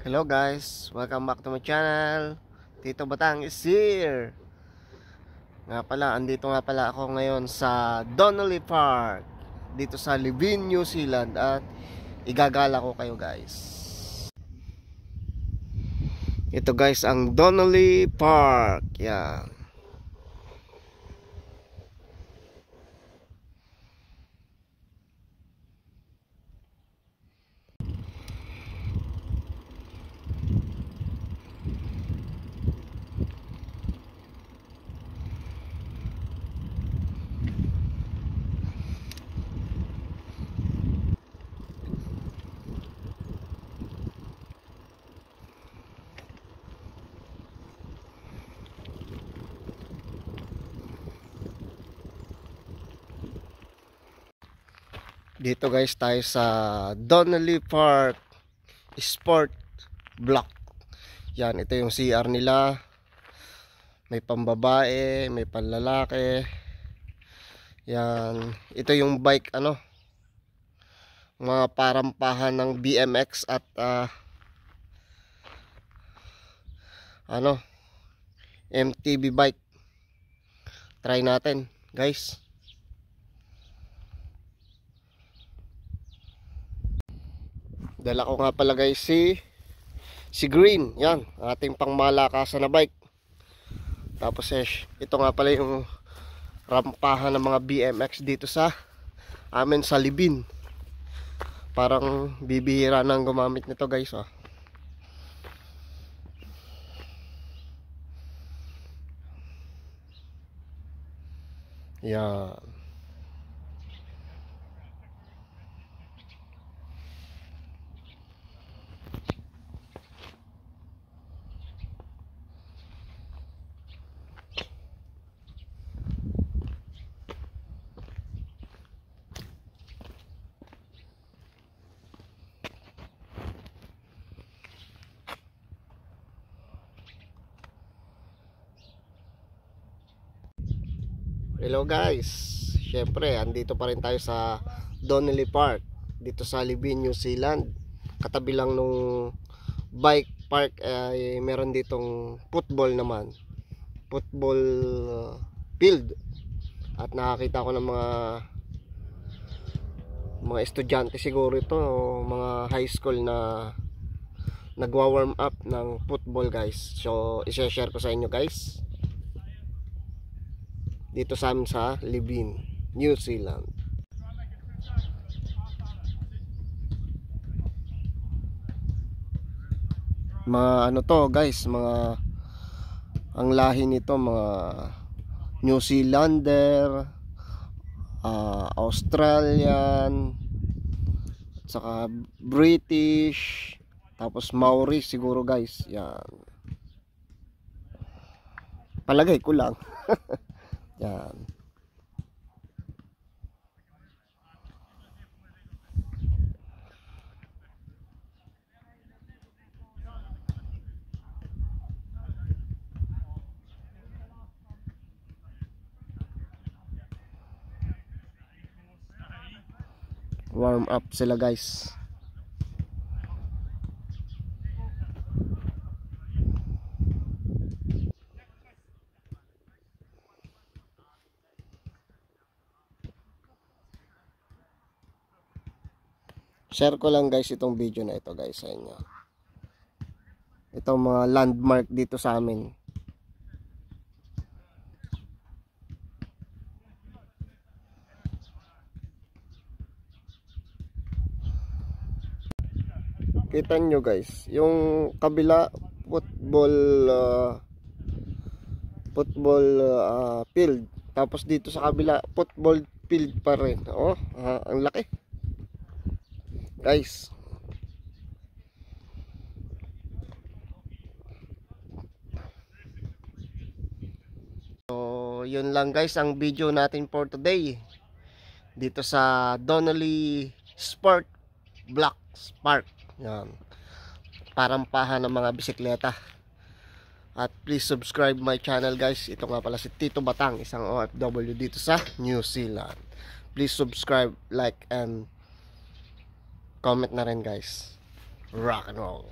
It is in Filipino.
Hello guys, welcome back to my channel. Tito Batang is here. Nga pala, andito nga pala ako ngayon sa Donnelly Park, dito sa Libin, New Zealand. At igagala ko kayo guys. Ito guys ang Donnelly Park. Yan. Dito guys tayo sa Donnelly Park Sport Block. Yan, ito yung CR nila. May pambabae, may panlalaki. Yan, ito yung bike mga parampahan ng BMX at MTB bike. Try natin, guys. Dala ko nga pala guys si Green. Yan, ating pangmalakasan na bike. Tapos ito nga pala yung rampahan ng mga BMX dito sa amin sa Libin. Parang bibihira nang gumamit nito guys. Yan. Hello guys, syempre andito pa rin tayo sa Donnelly Park dito sa Libin, New Zealand. Katabi lang nung bike park ay meron ditong football naman, football field. At nakakita ko ng mga estudyante siguro ito, mga high school na nagwa-warm up ng football guys. So i-share ko sa inyo guys dito sa amin sa Libin, New Zealand. Mga to guys, mga ang lahi nito mga New Zealander, Australian, saka British, tapos Maori siguro guys. Yan, palagay ko lang. Yan. Warm up sila guys. Share ko lang guys itong video na ito guys sa inyo. Itong mga landmark dito sa amin. Kita nyo guys, yung kabila football field. Tapos dito sa kabila football field pa rin. Ang laki. Guys, so yun lang guys ang video natin for today dito sa Donnelly Sport Block Park. Yan, parampahan ng mga bisikleta. At please subscribe my channel guys. Ito nga pala si Tito Batang, isang OFW dito sa New Zealand. Please subscribe, like and comment na rin guys. Rock and roll.